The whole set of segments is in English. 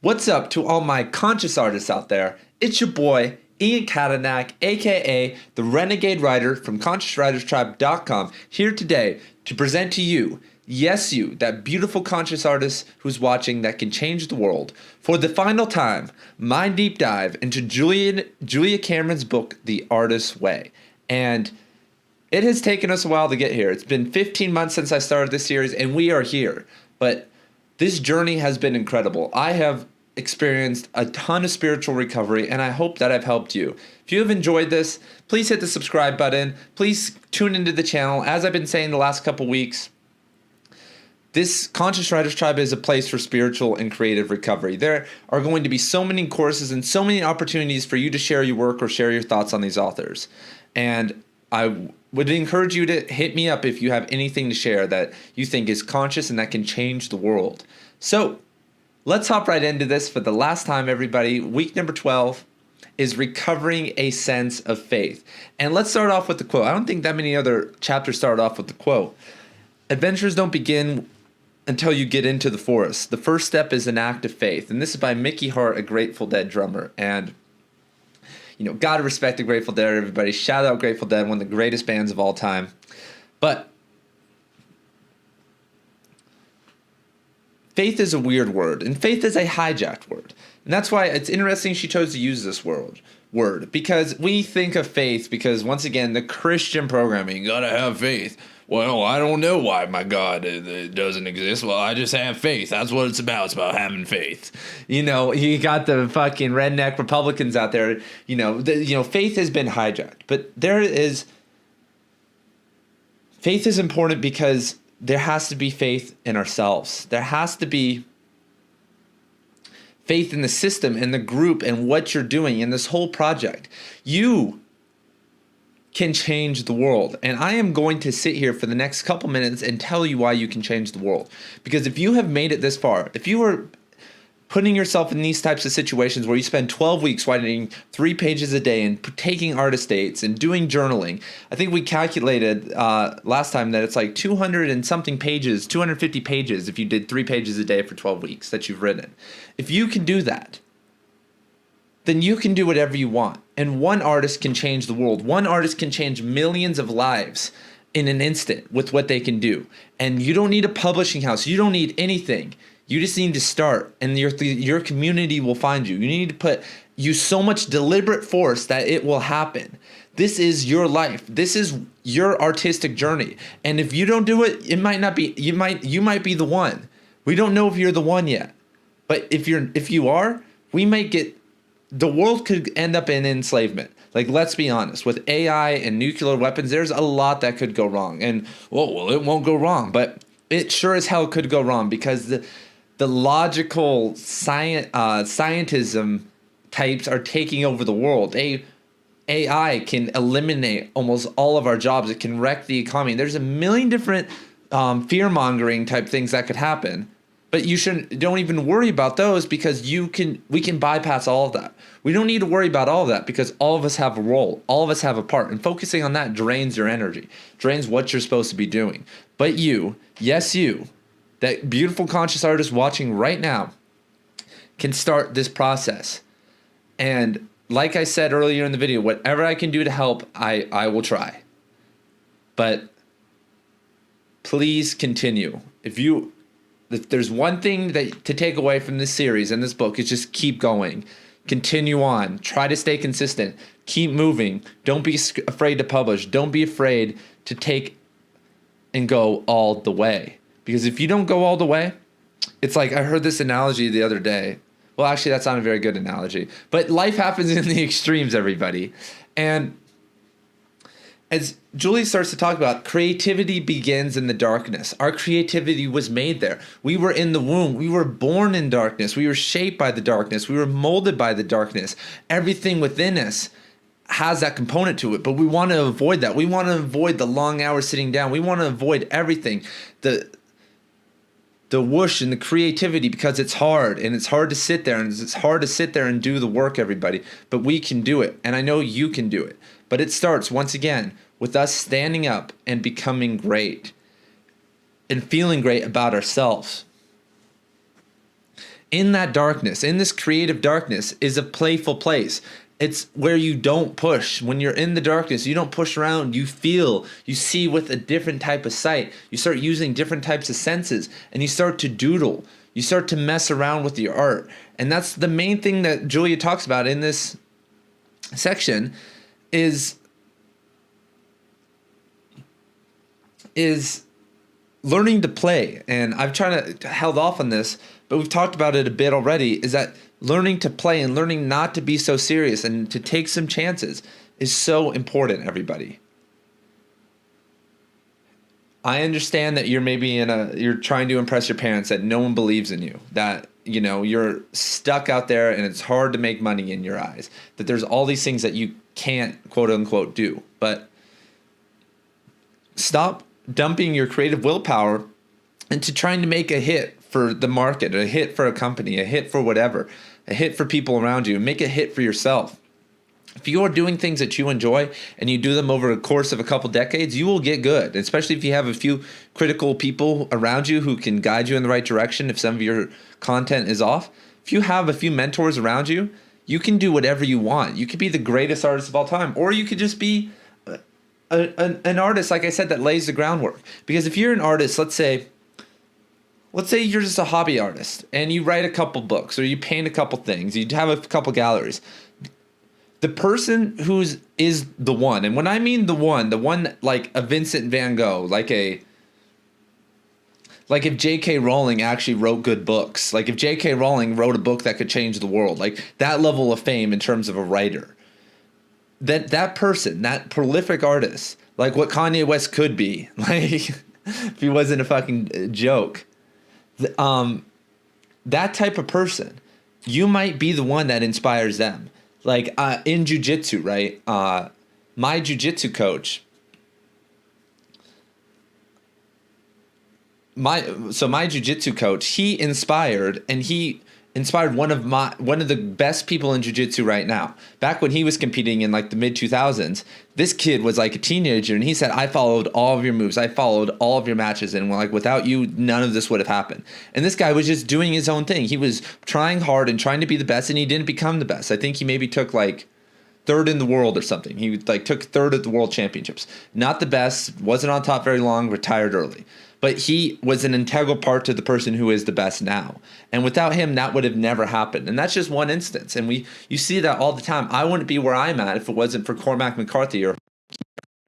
What's up to all my conscious artists out there? It's your boy, Ian Katanak, aka the Renegade Writer from ConsciousWritersTribe.com, here today to present to you, yes you, that beautiful conscious artist who's watching that can change the world, for the final time, my deep dive into Julia Cameron's book, The Artist's Way. And it has taken us a while to get here. It's been 15 months since I started this series, and we are here. But this journey has been incredible. I have experienced a ton of spiritual recovery, and I hope that I've helped you. If you have enjoyed this, please hit the subscribe button. Please tune into the channel. As I've been saying the last couple weeks, this Conscious Writers Tribe is a place for spiritual and creative recovery. There are going to be so many courses and so many opportunities for you to share your work or share your thoughts on these authors. And I would encourage you to hit me up if you have anything to share that you think is conscious and that can change the world. So let's hop right into this for the last time, everybody. Week number 12 is recovering a sense of faith. And let's start off with the quote. I don't think that many other chapters start off with the quote. Adventures don't begin until you get into the forest. The first step is an act of faith. And this is by Mickey Hart, a Grateful Dead drummer. And gotta respect the Grateful Dead, everybody. Shout out Grateful Dead, one of the greatest bands of all time. But faith is a weird word, and faith is a hijacked word. And that's why it's interesting she chose to use this word, because we think of faith because, once again, the Christian programming, you gotta have faith. Well, I don't know why my God it doesn't exist. Well, I just have faith. That's what it's about. It's about having faith. You got the fucking redneck Republicans out there. Faith has been hijacked. But faith is important because there has to be faith in ourselves. There has to be faith in the system and the group and what you're doing in this whole project. You can change the world. And I am going to sit here for the next couple minutes and tell you why you can change the world. Because if you have made it this far, if you are putting yourself in these types of situations where you spend 12 weeks writing 3 pages a day and taking artist dates and doing journaling, I think we calculated last time that it's like 200 and something pages, 250 pages if you did 3 pages a day for 12 weeks that you've written. If you can do that, then you can do whatever you want. And one artist can change the world. One artist can change millions of lives in an instant with what they can do. And you don't need a publishing house. You don't need anything. You just need to start, and your community will find you. You need to use so much deliberate force that it will happen. This is your life. This is your artistic journey. And if you don't do it, it might not be. You might be the one. We don't know if you're the one yet. But if you are, we might get. The world could end up in enslavement. Like, let's be honest. With AI and nuclear weapons, there's a lot that could go wrong. And, well, it won't go wrong. But it sure as hell could go wrong because the logical scientism types are taking over the world. AI can eliminate almost all of our jobs. It can wreck the economy. There's a million different fear-mongering type things that could happen. But don't even worry about those because we can bypass all of that. We don't need to worry about all of that because all of us have a role. All of us have a part. And focusing on that drains your energy, drains what you're supposed to be doing. But you, yes you, that beautiful conscious artist watching right now, can start this process. And like I said earlier in the video, whatever I can do to help, I will try. But please continue. If there's one thing to take away from this series and this book, is just keep going. Continue on. Try to stay consistent. Keep moving. Don't be afraid to publish. Don't be afraid to take and go all the way. Because if you don't go all the way, it's like I heard this analogy the other day. Well, actually, that's not a very good analogy. But life happens in the extremes, everybody. And as Julie starts to talk about, creativity begins in the darkness. Our creativity was made there. We were in the womb. We were born in darkness. We were shaped by the darkness. We were molded by the darkness. Everything within us has that component to it, but we want to avoid that. We want to avoid the long hours sitting down. We want to avoid everything. The whoosh and the creativity because it's hard, and it's hard to sit there, and it's hard to sit there and do the work, everybody. But we can do it, and I know you can do it. But it starts, once again, with us standing up and becoming great and feeling great about ourselves. In that darkness, in this creative darkness, is a playful place. It's where you don't push. When you're in the darkness, you don't push around. You feel, you see with a different type of sight. You start using different types of senses, and you start to doodle. You start to mess around with your art. And that's the main thing that Julia talks about in this section is learning to play. And I've tried to held off on this, but we've talked about it a bit already, is that learning to play and learning not to be so serious and to take some chances is so important, everybody. I understand that you're maybe you're trying to impress your parents, that no one believes in you, that, you know, you're stuck out there and it's hard to make money in your eyes, that there's all these things that you can't, quote unquote, do. But stop dumping your creative willpower into trying to make a hit for the market, a hit for a company, a hit for whatever, a hit for people around you. Make a hit for yourself. If you are doing things that you enjoy and you do them over a course of a couple decades, you will get good, especially if you have a few critical people around you who can guide you in the right direction if some of your content is off. If you have a few mentors around you, you can do whatever you want. You could be the greatest artist of all time, or you could just be an artist, like I said, that lays the groundwork. Because if you're an artist, let's say you're just a hobby artist and you write a couple books or you paint a couple things, you have a couple galleries. The person is the one, and when I mean the one like a Vincent van Gogh, like if J.K. Rowling actually wrote good books, like if J.K. Rowling wrote a book that could change the world, like that level of fame in terms of a writer, that person, that prolific artist, like what Kanye West could be, like if he wasn't a fucking joke, that type of person, you might be the one that inspires them. Like in jiu-jitsu, right? My jiu-jitsu coach, my jiu-jitsu coach, he inspired one of the best people in jiu-jitsu right now. Back when he was competing in like the mid 2000s, this kid was like a teenager and he said, I followed all of your moves. I followed all of your matches. And like, without you, none of this would have happened. And this guy was just doing his own thing. He was trying hard and trying to be the best, and he didn't become the best. I think he maybe took like third in the world or something. He like took third at the world championships. Not the best, wasn't on top very long, retired early. But he was an integral part to the person who is the best now. And without him, that would have never happened. And that's just one instance. And you see that all the time. I wouldn't be where I'm at if it wasn't for Cormac McCarthy or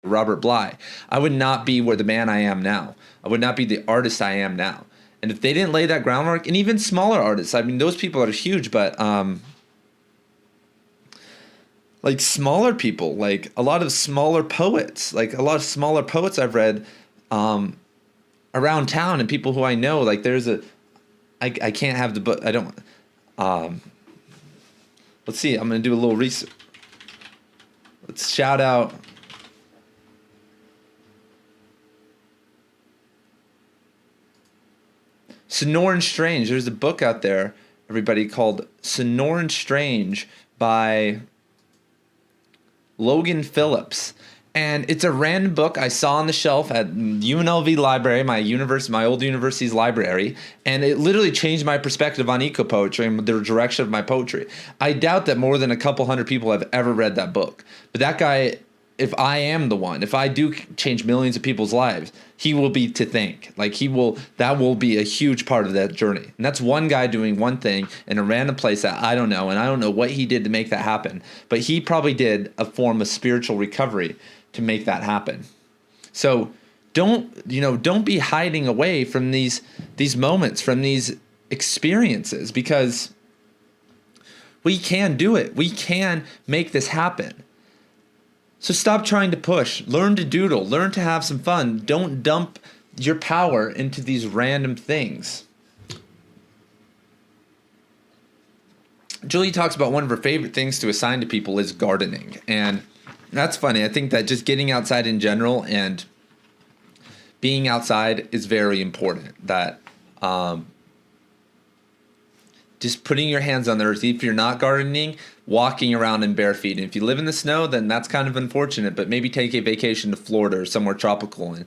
Robert Bly. I would not be where the man I am now. I would not be the artist I am now. And if they didn't lay that groundwork, and even smaller artists, I mean, those people are huge, but like smaller people, like a lot of smaller poets, I've read around town, and people who I know, like there's I can't have the book. I don't. Let's see. I'm gonna do a little research. Let's shout out. Sonoran Strange. There's a book out there, everybody, called Sonoran Strange by Logan Phillips. And it's a random book I saw on the shelf at UNLV library, my old university's library, and it literally changed my perspective on eco-poetry and the direction of my poetry. I doubt that more than a couple hundred people have ever read that book. But that guy, if I am the one, if I do change millions of people's lives, he will be to thank. Like that will be a huge part of that journey. And that's one guy doing one thing in a random place that I don't know, and I don't know what he did to make that happen. But he probably did a form of spiritual recovery to make that happen. So don't be hiding away from these moments, from these experiences, because we can do it. We can make this happen. So stop trying to push. Learn to doodle. Learn to have some fun. Don't dump your power into these random things. Julie talks about one of her favorite things to assign to people is gardening. And that's funny. I think that just getting outside in general and being outside is very important. That to just putting your hands on the earth. If you're not gardening, walking around in bare feet. And if you live in the snow, then that's kind of unfortunate, but maybe take a vacation to Florida or somewhere tropical and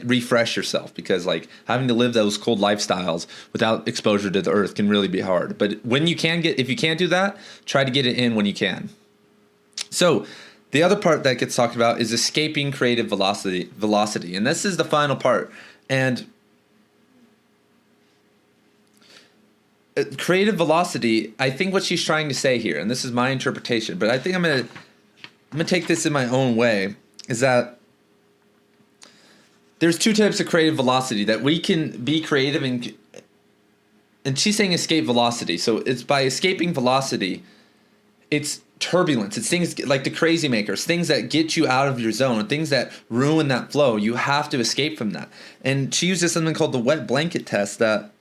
refresh yourself, because like having to live those cold lifestyles without exposure to the earth can really be hard. But if you can't do that, try to get it in when you can. So the other part that gets talked about is escaping creative velocity. And this is the final part. And creative velocity, I think what she's trying to say here, and this is my interpretation, but I think I'm gonna take this in my own way, is that there's two types of creative velocity that we can be creative and she's saying escape velocity. So it's by escaping velocity, it's turbulence. It's things like the crazy makers, things that get you out of your zone, things that ruin that flow. You have to escape from that. And she uses something called the wet blanket test, that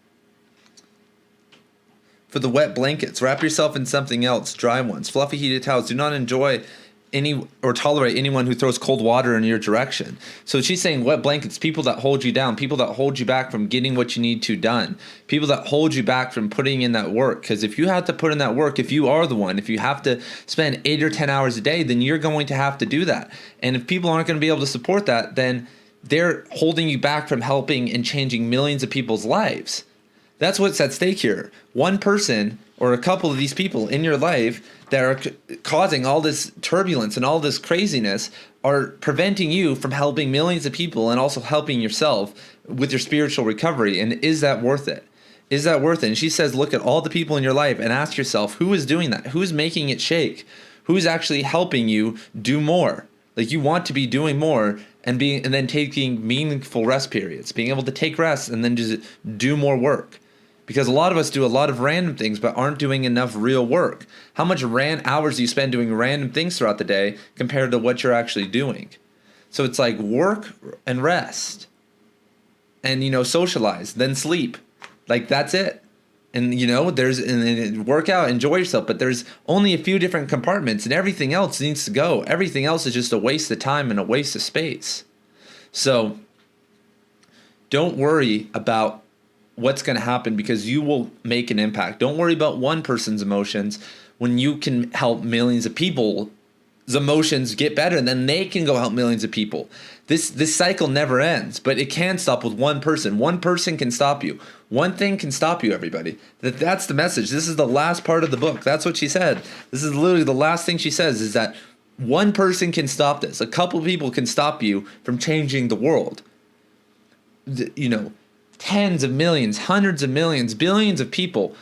for the wet blankets, wrap yourself in something else, dry ones, fluffy heated towels. Do not enjoy any or tolerate anyone who throws cold water in your direction. So she's saying wet blankets, people that hold you down, people that hold you back from getting what you need to done, people that hold you back from putting in that work. Because if you have to put in that work, if you are the one, if you have to spend 8 or 10 hours a day, then you're going to have to do that. And if people aren't going to be able to support that, then they're holding you back from helping and changing millions of people's lives. That's what's at stake here. One person or a couple of these people in your life that are causing all this turbulence and all this craziness are preventing you from helping millions of people and also helping yourself with your spiritual recovery. And is that worth it? Is that worth it? And she says, look at all the people in your life and ask yourself, who is doing that? Who's making it shake? Who's actually helping you do more? Like, you want to be doing more and then taking meaningful rest periods, being able to take rest and then just do more work. Because a lot of us do a lot of random things but aren't doing enough real work. How much hours do you spend doing random things throughout the day compared to what you're actually doing? So it's like work and rest and, socialize, then sleep. Like, that's it. And, and work out, enjoy yourself. But there's only a few different compartments and everything else needs to go. Everything else is just a waste of time and a waste of space. So don't worry about what's going to happen, because you will make an impact. Don't worry about one person's emotions when you can help millions of people's emotions get better, and then they can go help millions of people. This cycle never ends, but it can stop with one person. One person can stop you. One thing can stop you, everybody. That's the message. This is the last part of the book. That's what she said. This is literally the last thing she says, is that one person can stop this. A couple people can stop you from changing the world. Tens of millions, hundreds of millions, billions of people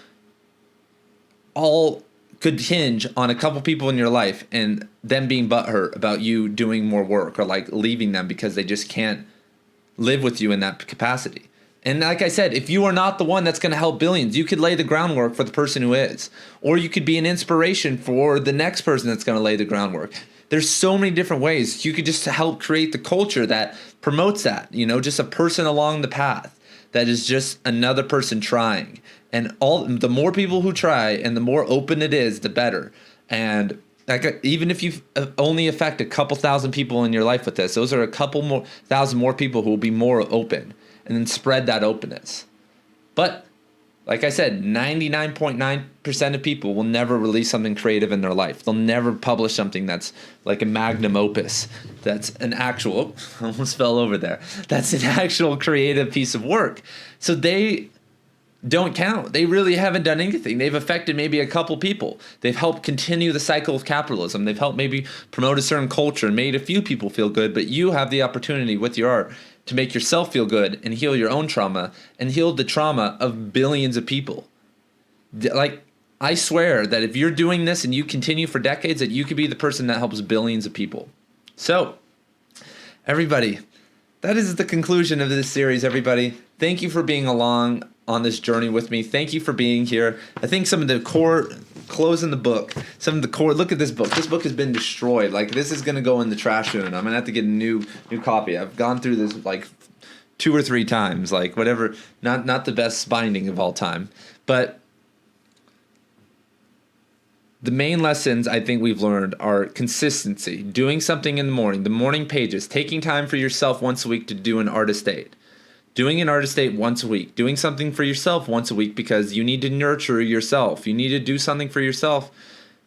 all could hinge on a couple people in your life and them being butthurt about you doing more work or like leaving them because they just can't live with you in that capacity. And like I said, if you are not the one that's going to help billions, you could lay the groundwork for the person who is. Or you could be an inspiration for the next person that's going to lay the groundwork. There's so many different ways. You could just help create the culture that promotes that, just a person along the path. That is just another person trying. And the more people who try and the more open it is, the better. And even if you only affect a couple thousand people in your life with this, those are a couple thousand more people who will be more open, and then spread that openness. But like I said, 99.9% of people will never release something creative in their life. They'll never publish something that's like a magnum opus. That's an actual, almost fell over there. That's an actual creative piece of work. So they don't count. They really haven't done anything. They've affected maybe a couple people. They've helped continue the cycle of capitalism. They've helped maybe promote a certain culture and made a few people feel good, but you have the opportunity with your art to make yourself feel good and heal your own trauma and heal the trauma of billions of people. Like, I swear that if you're doing this and you continue for decades, that you could be the person that helps billions of people. So, everybody, that is the conclusion of this series, everybody. Thank you for being along on this journey with me. Thank you for being here. I think some of the core, closing the book, look at this book. This book has been destroyed. Like, this is going to go in the trash soon. I'm going to have to get a new copy. I've gone through this like 2 or 3 times, like whatever, not the best binding of all time. But the main lessons I think we've learned are consistency, doing something in the morning pages, taking time for yourself once a week to do an artist date, doing an artist date once a week, doing something for yourself once a week because you need to nurture yourself. You need to do something for yourself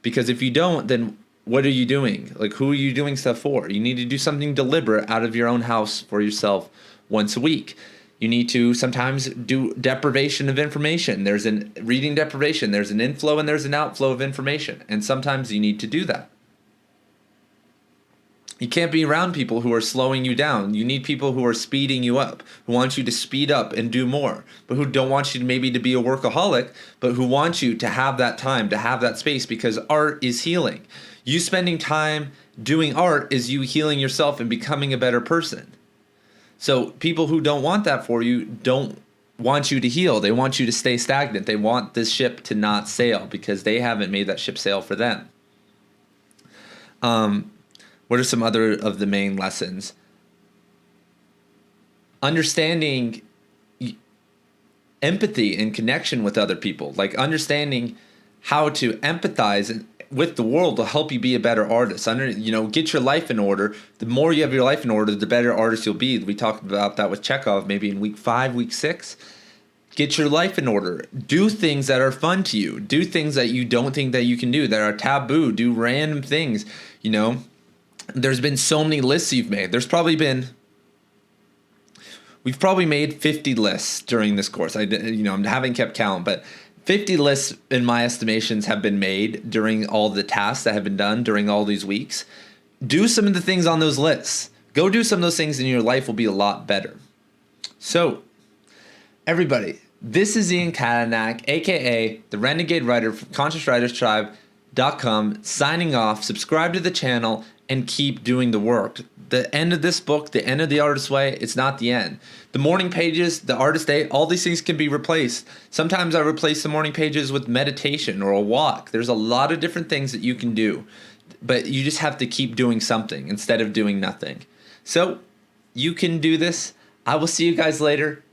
because if you don't, then what are you doing? Like, who are you doing stuff for? You need to do something deliberate out of your own house for yourself once a week. You need to sometimes do deprivation of information. There's an reading deprivation. There's an inflow and there's an outflow of information. And sometimes you need to do that. You can't be around people who are slowing you down. You need people who are speeding you up, who want you to speed up and do more, but who don't want you to maybe to be a workaholic, but who want you to have that time, to have that space, because art is healing. You spending time doing art is you healing yourself and becoming a better person. So people who don't want that for you don't want you to heal. They want you to stay stagnant. They want this ship to not sail because they haven't made that ship sail for them. What are some other of the main lessons? Understanding empathy and connection with other people, like understanding how to empathize with the world to help you be a better artist. Get your life in order. The more you have your life in order, the better artist you'll be. We talked about that with Chekhov maybe in week 5, week 6. Get your life in order. Do things that are fun to you. Do things that you don't think that you can do, that are taboo. Do random things, There's been so many lists you've made. We've probably made 50 lists during this course. I haven't kept count, but 50 lists in my estimations have been made during all the tasks that have been done during all these weeks. Do some of the things on those lists. Go do some of those things and your life will be a lot better. So, everybody, this is Ian Katanak, aka the Renegade Writer from ConsciousWritersTribe.com, signing off. Subscribe to the channel and keep doing the work. The end of this book, the end of The Artist's Way, it's not the end. The morning pages, the artist day, all these things can be replaced. Sometimes I replace the morning pages with meditation or a walk. There's a lot of different things that you can do, but you just have to keep doing something instead of doing nothing. So you can do this. I will see you guys later.